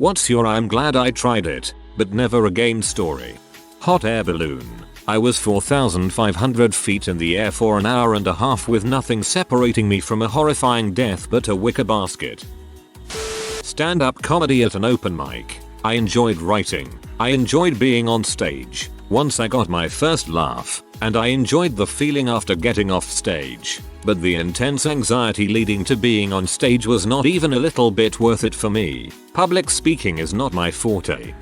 What's your I'm glad I tried it, but never again story? Hot air balloon. I was 4,500 feet in the air for an hour and a half with nothing separating me from a horrifying death but a wicker basket. Stand-up comedy at an open mic. I enjoyed writing. I enjoyed being on stage. Once I got my first laugh, and I enjoyed the feeling after getting off stage. But the intense anxiety leading to being on stage was not even a little bit worth it for me. Public speaking is not my forte.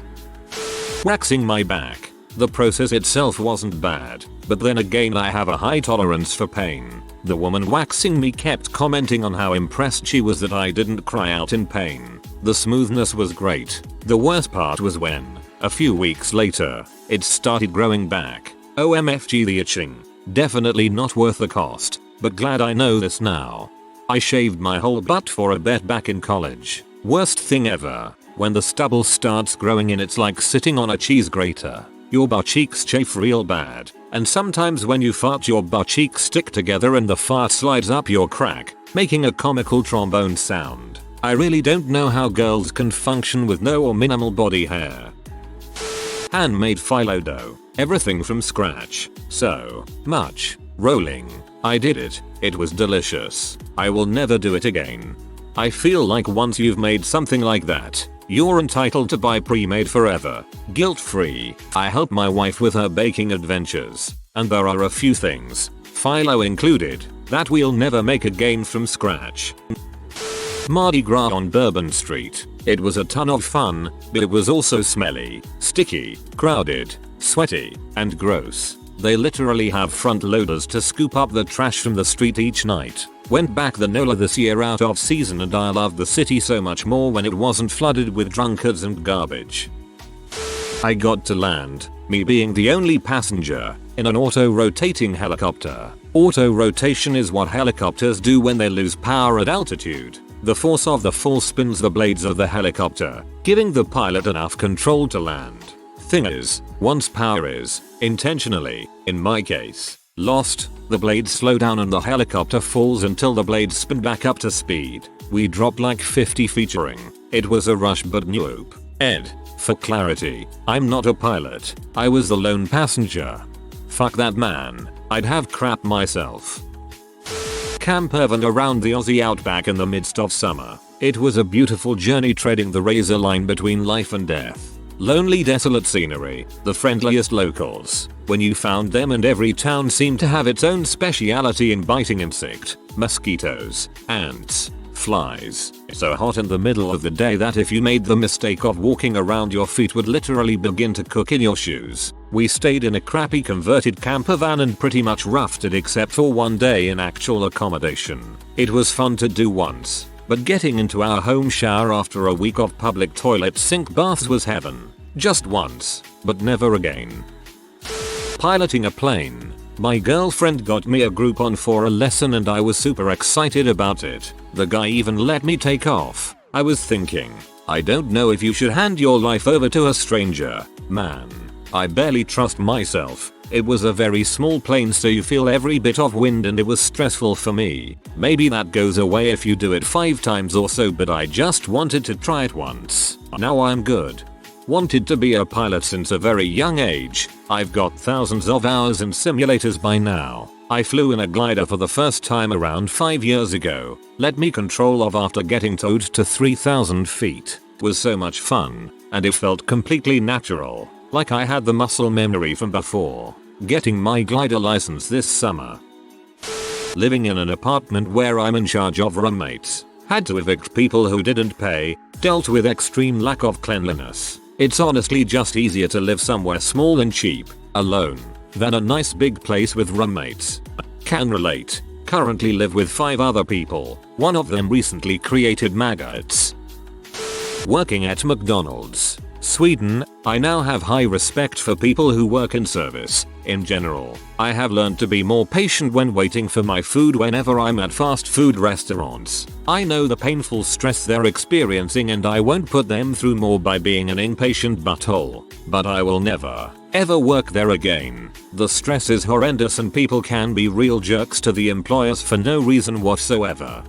Waxing my back. The process itself wasn't bad, but then again I have a high tolerance for pain. The woman waxing me kept commenting on how impressed she was that I didn't cry out in pain. The smoothness was great. The worst part was when, a few weeks later, it started growing back. OMFG the itching. Definitely not worth the cost, but glad I know this now. I shaved my whole butt for a bet back in college. Worst thing ever. When the stubble starts growing in, it's like sitting on a cheese grater. Your butt cheeks chafe real bad, and sometimes when you fart your butt cheeks stick together and the fart slides up your crack, making a comical trombone sound. I really don't know how girls can function with no or minimal body hair. Handmade phyllo dough. Everything from scratch. So much rolling. I did it. It was delicious. I will never do it again. I feel like once you've made something like that, you're entitled to buy pre-made forever. Guilt-free. I help my wife with her baking adventures, and there are a few things, phyllo included, that we'll never make again from scratch. Mardi Gras on Bourbon Street. It was a ton of fun, but it was also smelly, sticky, crowded, sweaty, and gross. They literally have front loaders to scoop up the trash from the street each night. Went back the NOLA this year out of season and I loved the city so much more when it wasn't flooded with drunkards and garbage. I got to land, me being the only passenger, in an auto-rotating helicopter. Auto-rotation is what helicopters do when they lose power at altitude. The force of the fall spins the blades of the helicopter, giving the pilot enough control to land. Thing is, once power is, intentionally, in my case, lost, the blades slow down and the helicopter falls until the blades spin back up to speed. We dropped like 50 featuring. It was a rush but nope. Ed, for clarity, I'm not a pilot. I was the lone passenger. Fuck that man. I'd have crap myself. Camp Irvine around the Aussie outback in the midst of summer. It was a beautiful journey treading the razor line between life and death. Lonely, desolate scenery, the friendliest locals. When you found them, and every town seemed to have its own speciality in biting insect, mosquitoes, ants, flies. So hot in the middle of the day that if you made the mistake of walking around, your feet would literally begin to cook in your shoes. We stayed in a crappy converted camper van and pretty much roughed it except for one day in actual accommodation. It was fun to do once, but getting into our home shower after a week of public toilet sink baths was heaven. Just once, but never again. Piloting a plane. My girlfriend got me a Groupon for a lesson and I was super excited about it. The guy even let me take off. I was thinking, I don't know if you should hand your life over to a stranger, man. I barely trust myself. It was a very small plane so you feel every bit of wind and it was stressful for me. Maybe that goes away if you do it 5 times or so, but I just wanted to try it once. Now I'm good. Wanted to be a pilot since a very young age. I've got thousands of hours in simulators by now. I flew in a glider for the first time around 5 years ago. Let me control of after getting towed to 3,000 feet. Was so much fun, and it felt completely natural. Like I had the muscle memory from before. Getting my glider license this summer. Living in an apartment where I'm in charge of roommates. Had to evict people who didn't pay. Dealt with extreme lack of cleanliness. It's honestly just easier to live somewhere small and cheap, alone, than a nice big place with roommates. Can relate. Currently live with 5 other people. One of them recently created maggots. Working at McDonald's. Sweden. I now have high respect for people who work in service. In general, I have learned to be more patient when waiting for my food whenever I'm at fast food restaurants. I know the painful stress they're experiencing and I won't put them through more by being an impatient butthole. But I will never, ever work there again. The stress is horrendous and people can be real jerks to the employers for no reason whatsoever.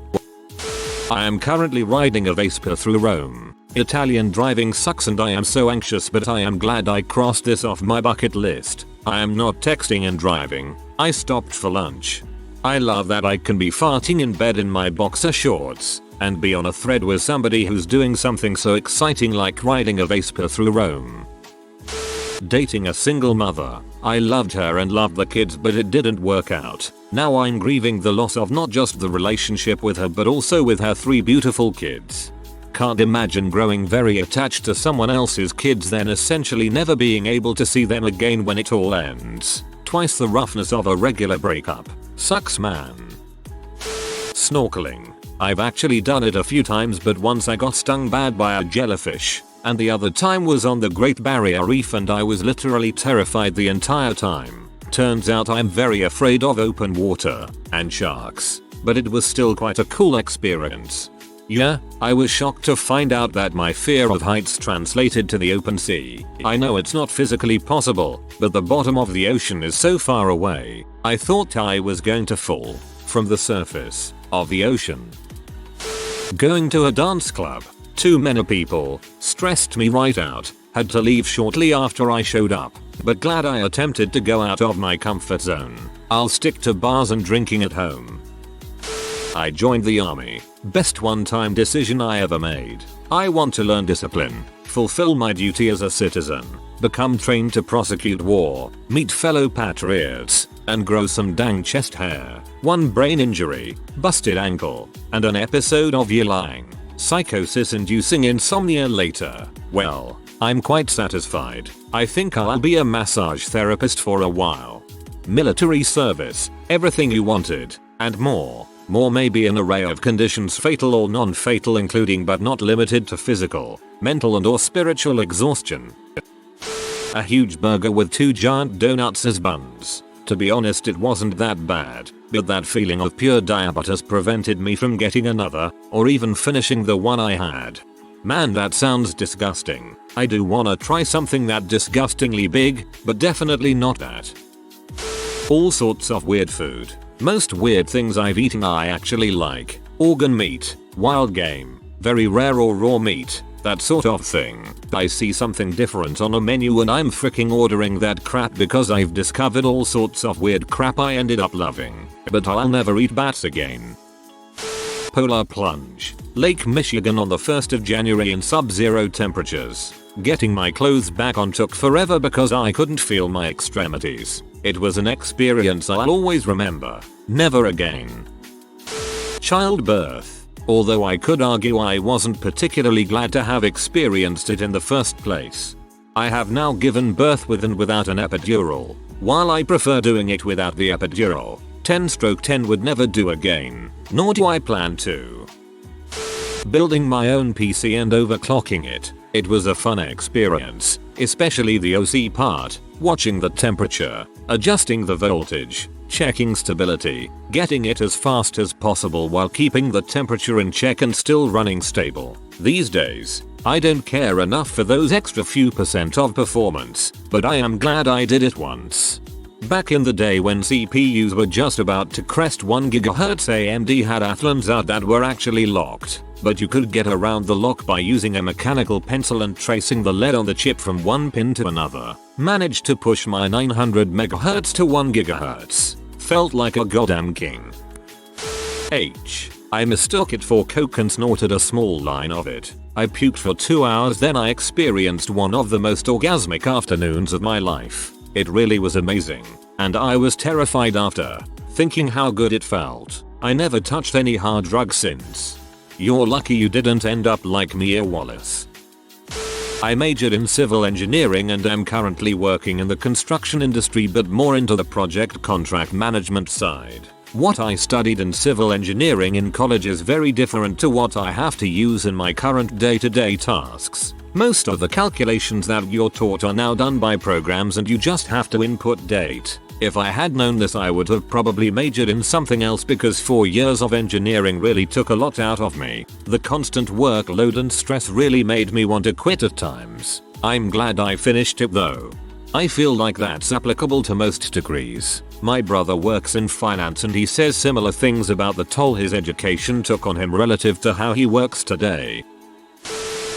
I am currently riding a Vespa through Rome. Italian driving sucks and I am so anxious, but I am glad I crossed this off my bucket list. I am not texting and driving. I stopped for lunch. I love that I can be farting in bed in my boxer shorts and be on a thread with somebody who's doing something so exciting like riding a Vespa through Rome. Dating a single mother. I loved her and loved the kids, but it didn't work out. Now I'm grieving the loss of not just the relationship with her but also with her 3 beautiful kids. Can't imagine growing very attached to someone else's kids then essentially never being able to see them again when it all ends. Twice the roughness of a regular breakup. Sucks, man. Snorkeling. I've actually done it a few times, but once I got stung bad by a jellyfish, and the other time was on the Great Barrier Reef and I was literally terrified the entire time. Turns out I'm very afraid of open water and sharks, but it was still quite a cool experience. Yeah, I was shocked to find out that my fear of heights translated to the open sea. I know it's not physically possible, but the bottom of the ocean is so far away. I thought I was going to fall from the surface of the ocean. Going to a dance club. Too many people. Stressed me right out. Had to leave shortly after I showed up, but glad I attempted to go out of my comfort zone. I'll stick to bars and drinking at home. I joined the army. Best one-time decision I ever made. I want to learn discipline, fulfill my duty as a citizen, become trained to prosecute war, meet fellow patriots, and grow some dang chest hair. One brain injury, busted ankle, and an episode of lying. Psychosis-inducing insomnia later. Well, I'm quite satisfied. I think I'll be a massage therapist for a while. Military service, everything you wanted, and more. More may be an array of conditions, fatal or non-fatal, including but not limited to physical, mental and or spiritual exhaustion. A huge burger with 2 giant donuts as buns. To be honest, it wasn't that bad, but that feeling of pure diabetes prevented me from getting another, or even finishing the one I had. Man, that sounds disgusting. I do wanna try something that disgustingly big, but definitely not that. All sorts of weird food. Most weird things I've eaten I actually like. Organ meat, wild game, very rare or raw meat, that sort of thing. I see something different on a menu and I'm freaking ordering that crap because I've discovered all sorts of weird crap I ended up loving. But I'll never eat bats again. Polar plunge. Lake Michigan on the 1st of January in sub-zero temperatures. Getting my clothes back on took forever because I couldn't feel my extremities. It was an experience I'll always remember. Never again. Childbirth. Although I could argue I wasn't particularly glad to have experienced it in the first place. I have now given birth with and without an epidural. While I prefer doing it without the epidural, 10/10 would never do again, nor do I plan to. Building my own PC and overclocking it. It was a fun experience, especially the OC part, watching the temperature, adjusting the voltage, checking stability, getting it as fast as possible while keeping the temperature in check and still running stable. These days, I don't care enough for those extra few percent of performance, but I am glad I did it once. Back in the day when CPUs were just about to crest 1 GHz, AMD had Athlons out that were actually locked, but you could get around the lock by using a mechanical pencil and tracing the lead on the chip from one pin to another. Managed to push my 900 MHz to 1 GHz. Felt like a goddamn king. I mistook it for coke and snorted a small line of it. I puked for 2 hours, then I experienced one of the most orgasmic afternoons of my life. It really was amazing, and I was terrified after, thinking how good it felt. I never touched any hard drugs since. You're lucky you didn't end up like Mia Wallace. I majored in civil engineering and am currently working in the construction industry, but more into the project contract management side. What I studied in civil engineering in college is very different to what I have to use in my current day-to-day tasks. Most of the calculations that you're taught are now done by programs and you just have to input date. If I had known this, I would have probably majored in something else because 4 years of engineering really took a lot out of me. The constant workload and stress really made me want to quit at times. I'm glad I finished it though. I feel like that's applicable to most degrees. My brother works in finance and he says similar things about the toll his education took on him relative to how he works today.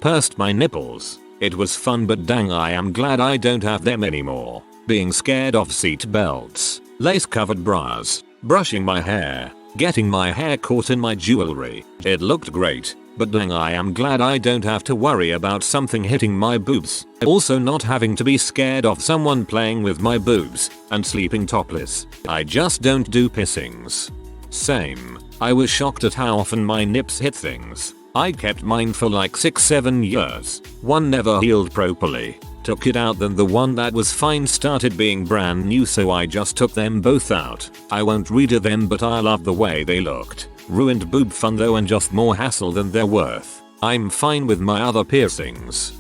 pursed my nipples. It was fun, but dang, I am glad I don't have them anymore. Being scared of seat belts, lace covered bras, brushing my hair, getting my hair caught in my jewelry. It looked great, but dang, I am glad I don't have to worry about something hitting my boobs. Also not having to be scared of someone playing with my boobs and sleeping topless. I just don't do pissings. Same. I was shocked at how often my nips hit things. I kept mine for like 6-7 years. One never healed properly. Took it out, then the one that was fine started being brand new, so I just took them both out. I won't redo them, but I loved the way they looked. Ruined boob fun though, and just more hassle than they're worth. I'm fine with my other piercings.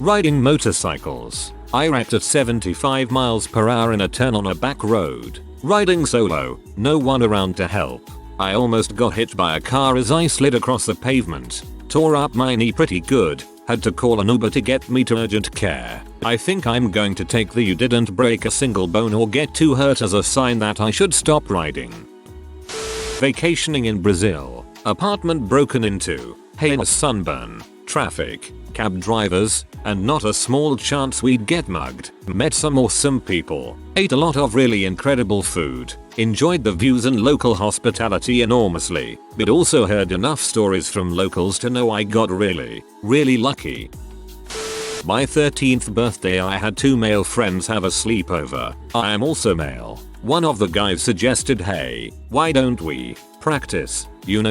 Riding motorcycles. I wrecked at 75 miles per hour in a turn on a back road. Riding solo, no one around to help. I almost got hit by a car as I slid across the pavement. Tore up my knee pretty good. Had to call an Uber to get me to urgent care. I think I'm going to take the "you didn't break a single bone or get too hurt" as a sign that I should stop riding. Vacationing in Brazil. Apartment broken into. Heinous sunburn. Traffic. Cab drivers. And not a small chance we'd get mugged. Met some awesome people. Ate a lot of really incredible food. Enjoyed the views and local hospitality enormously. But also heard enough stories from locals to know I got really lucky. My 13th birthday, I had 2 male friends have a sleepover. I am also male. One of the guys suggested, hey, why don't we practice,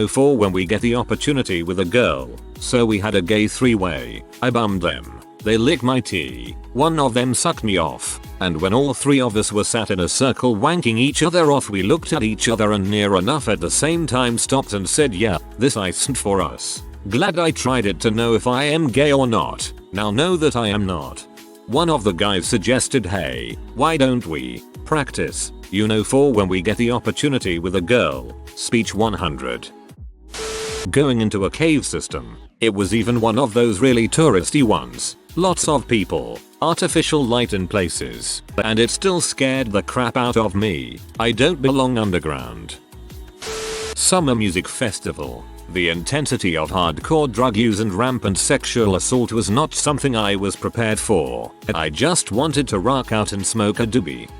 for when we get the opportunity with a girl. So we had a gay 3-way. I bummed them. They licked my tea. One of them sucked me off. And when all 3 of us were sat in a circle wanking each other off, we looked at each other and near enough at the same time stopped and said, yeah, this isn't for us. Glad I tried it to know if I am gay or not. Now know that I am not. One of the guys suggested, hey, why don't we practice, for when we get the opportunity with a girl. Speech 100. Going into a cave system. It was even one of those really touristy ones. Lots of people, artificial light in places, and it still scared the crap out of me. I don't belong underground. Summer music festival. The intensity of hardcore drug use and rampant sexual assault was not something I was prepared for. I just wanted to rock out and smoke a doobie.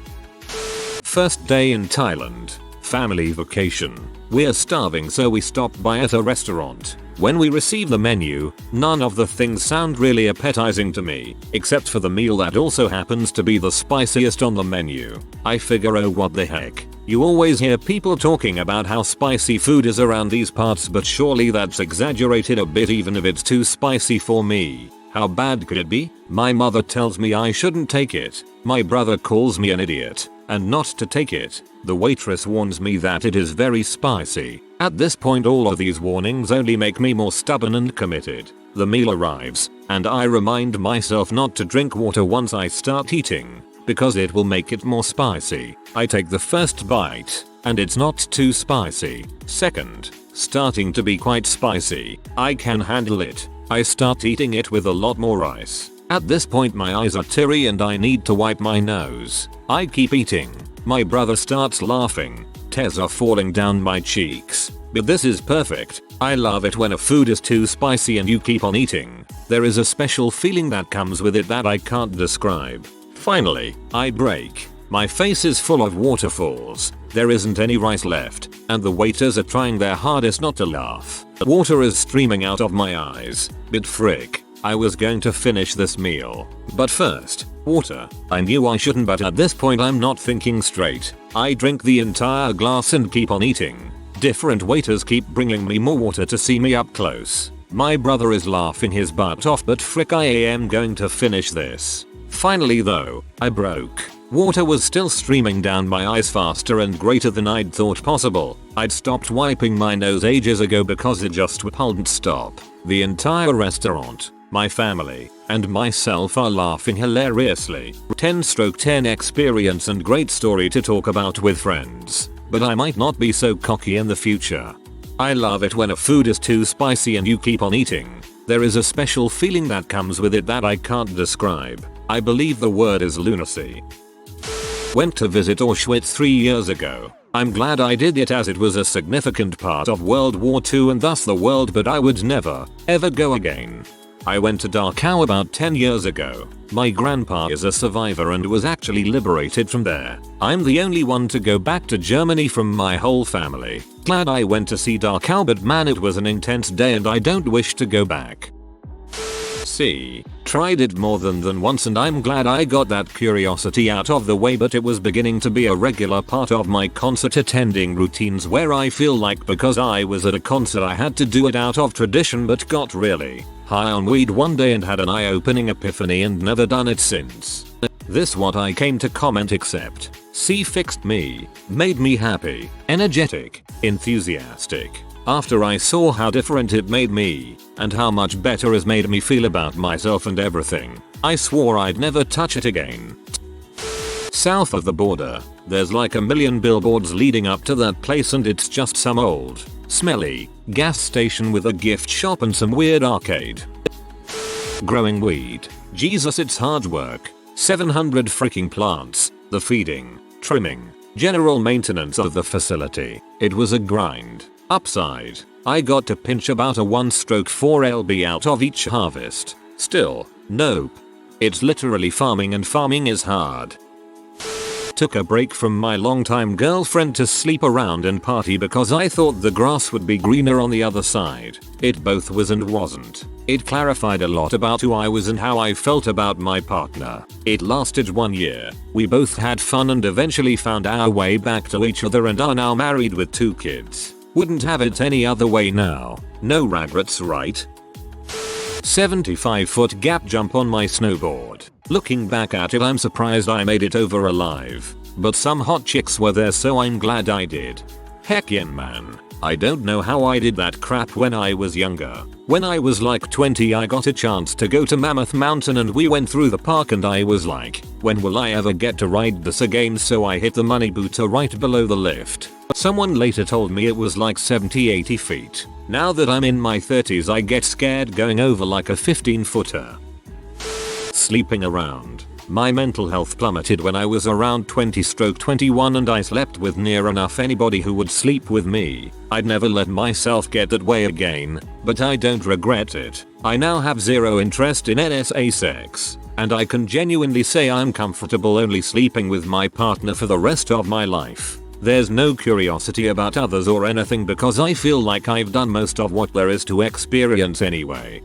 First day in Thailand. Family vacation. We're starving, so we stopped by at a restaurant. When we received the menu, none of the things sound really appetizing to me, except for the meal that also happens to be the spiciest on the menu. I figure, oh what the heck. You always hear people talking about how spicy food is around these parts, but surely that's exaggerated a bit even if it's too spicy for me. How bad could it be? My mother tells me I shouldn't take it. My brother calls me an idiot and not to take it. The waitress warns me that it is very spicy. At this point, all of these warnings only make me more stubborn and committed. The meal arrives, and I remind myself not to drink water once I start eating, because it will make it more spicy. I take the first bite, and it's not too spicy. Second, starting to be quite spicy. I can handle it. I start eating it with a lot more rice. At this point my eyes are teary and I need to wipe my nose. I keep eating. My brother starts laughing. Tears are falling down my cheeks. But this is perfect. I love it when a food is too spicy and you keep on eating. There is a special feeling that comes with it that I can't describe. Finally, I break. My face is full of waterfalls. There isn't any rice left, and the waiters are trying their hardest not to laugh. Water is streaming out of my eyes. But frick, I was going to finish this meal. But first, water. I knew I shouldn't, but at this point I'm not thinking straight. I drink the entire glass and keep on eating. Different waiters keep bringing me more water to see me up close. My brother is laughing his butt off, but frick, I am going to finish this. Finally though, I broke. Water was still streaming down my eyes faster and greater than I'd thought possible. I'd stopped wiping my nose ages ago because it just wouldn't stop. The entire restaurant, my family, and myself are laughing hilariously. 10/10 experience and great story to talk about with friends. But I might not be so cocky in the future. I love it when a food is too spicy and you keep on eating. There is a special feeling that comes with it that I can't describe. I believe the word is lunacy. Went to visit Auschwitz 3 years ago. I'm glad I did it as it was a significant part of World War II and thus the world, but I would never, ever go again. I went to Dachau about 10 years ago. My grandpa is a survivor and was actually liberated from there. I'm the only one to go back to Germany from my whole family. Glad I went to see Dachau, but man, it was an intense day and I don't wish to go back. C. Tried it more than once and I'm glad I got that curiosity out of the way, but it was beginning to be a regular part of my concert attending routines where I feel like because I was at a concert I had to do it out of tradition, but got really high on weed one day and had an eye-opening epiphany and never done it since. This what I came to comment, except C fixed me, made me happy, energetic, enthusiastic. After I saw how different it made me, and how much better it made me feel about myself and everything, I swore I'd never touch it again. South of the border, there's like a million billboards leading up to that place and it's just some old, smelly, gas station with a gift shop and some weird arcade. Growing weed. Jesus, it's hard work. 700 freaking plants, the feeding, trimming, general maintenance of the facility. It was a grind. Upside, I got to pinch about a 1/4 lb out of each harvest. Still, nope. It's literally farming and farming is hard. Took a break from my longtime girlfriend to sleep around and party because I thought the grass would be greener on the other side. It both was and wasn't. It clarified a lot about who I was and how I felt about my partner. It lasted 1 year. We both had fun and eventually found our way back to each other and are now married with 2 kids. Wouldn't have it any other way now. No regrets, right? 75-foot gap jump on my snowboard. Looking back at it, I'm surprised I made it over alive. But some hot chicks were there, so I'm glad I did. Heck yeah, man. I don't know how I did that crap when I was younger. When I was like 20, I got a chance to go to Mammoth Mountain and we went through the park and I was like, when will I ever get to ride this again? So I hit the money booter right below the lift. Someone later told me it was like 70-80 feet. Now that I'm in my 30s, I get scared going over like a 15-footer. Sleeping around. My mental health plummeted when I was around 20-21 and I slept with near enough anybody who would sleep with me. I'd never let myself get that way again, but I don't regret it. I now have zero interest in NSA sex, and I can genuinely say I'm comfortable only sleeping with my partner for the rest of my life. There's no curiosity about others or anything because I feel like I've done most of what there is to experience anyway.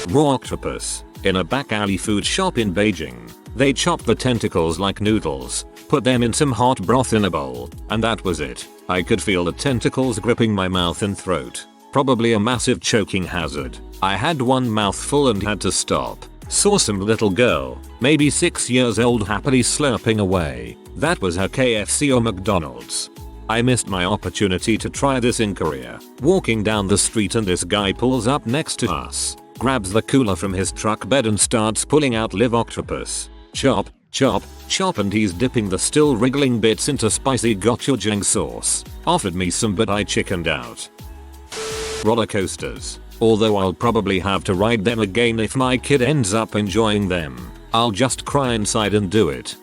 Raw octopus. In a back alley food shop in Beijing, they chopped the tentacles like noodles, put them in some hot broth in a bowl, and that was it. I could feel the tentacles gripping my mouth and throat. Probably a massive choking hazard. I had one mouthful and had to stop. Saw some little girl, maybe 6 years old, happily slurping away. That was her KFC or McDonald's. I missed my opportunity to try this in Korea. Walking down the street and this guy pulls up next to us, grabs the cooler from his truck bed and starts pulling out live octopus. Chop, chop, chop, and he's dipping the still wriggling bits into spicy gochujang sauce. Offered me some but I chickened out. Roller coasters. Although I'll probably have to ride them again if my kid ends up enjoying them. I'll just cry inside and do it.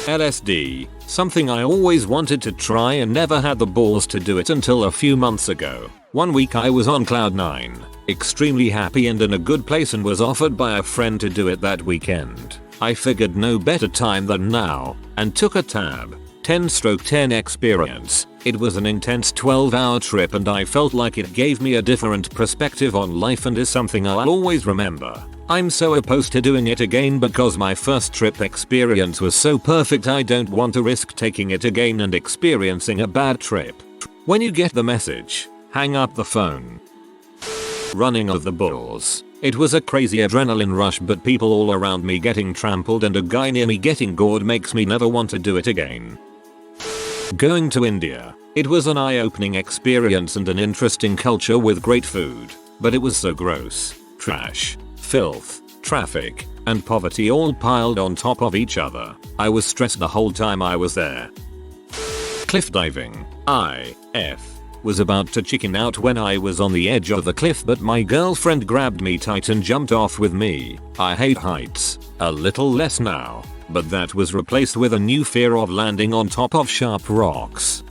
LSD. Something I always wanted to try and never had the balls to do it until a few months ago. One week I was on cloud 9, extremely happy and in a good place, and was offered by a friend to do it that weekend. I figured no better time than now, and took a tab. 10/10 experience. It was an intense 12-hour trip and I felt like it gave me a different perspective on life and is something I'll always remember. I'm so opposed to doing it again because my first trip experience was so perfect. I don't want to risk taking it again and experiencing a bad trip. When you get the message, hang up the phone. Running of the bulls. It was a crazy adrenaline rush, but people all around me getting trampled and a guy near me getting gored makes me never want to do it again. Going to India. It was an eye-opening experience and an interesting culture with great food, but it was so gross. Trash, filth, traffic, and poverty all piled on top of each other. I was stressed the whole time I was there. Cliff diving. Was about to chicken out when I was on the edge of the cliff, but my girlfriend grabbed me tight and jumped off with me. I hate heights. A little less now, but that was replaced with a new fear of landing on top of sharp rocks.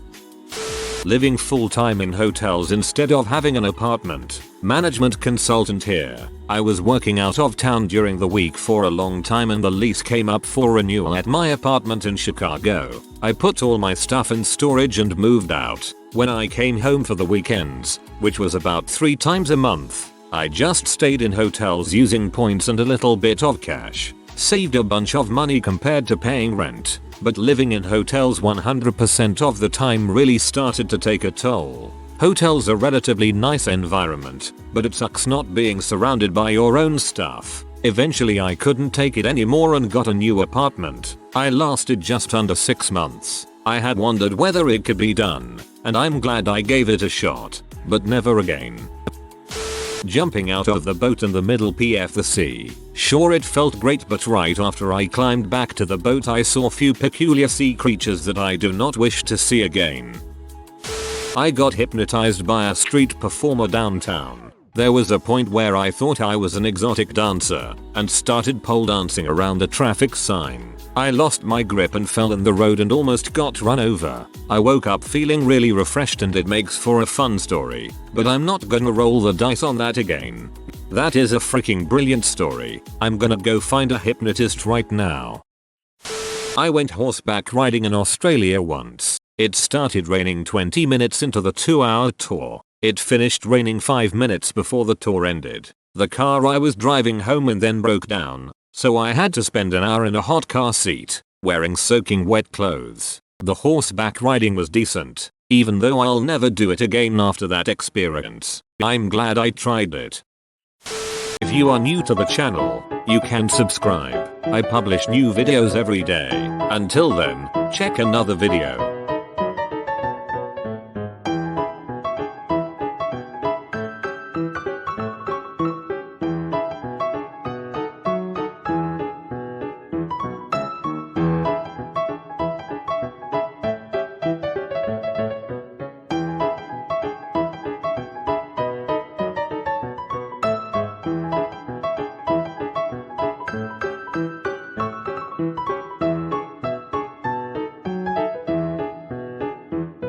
Living full-time in hotels instead of having an apartment. Management consultant here. I was working out of town during the week for a long time and the lease came up for renewal at my apartment in Chicago. I put all my stuff in storage and moved out. When I came home for the weekends, which was about 3 times a month, I just stayed in hotels using points and a little bit of cash. Saved a bunch of money compared to paying rent. But living in hotels 100% of the time really started to take a toll. Hotels are a relatively nice environment, but it sucks not being surrounded by your own stuff. Eventually I couldn't take it anymore and got a new apartment. I lasted just under 6 months. I had wondered whether it could be done, and I'm glad I gave it a shot, but never again. Jumping out of the boat in the middle of the sea. Sure, it felt great, but right after I climbed back to the boat I saw few peculiar sea creatures that I do not wish to see again. I got hypnotized by a street performer downtown. There was a point where I thought I was an exotic dancer and started pole dancing around a traffic sign. I lost my grip and fell in the road and almost got run over. I woke up feeling really refreshed and it makes for a fun story, but I'm not gonna roll the dice on that again. That is a freaking brilliant story. I'm gonna go find a hypnotist right now. I went horseback riding in Australia once. It started raining 20 minutes into the 2-hour tour. It finished raining 5 minutes before the tour ended. The car I was driving home in then broke down, so I had to spend an hour in a hot car seat, wearing soaking wet clothes. The horseback riding was decent, even though I'll never do it again after that experience. I'm glad I tried it. If you are new to the channel, you can subscribe. I publish new videos every day. Until then, check another video.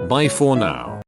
Bye for now.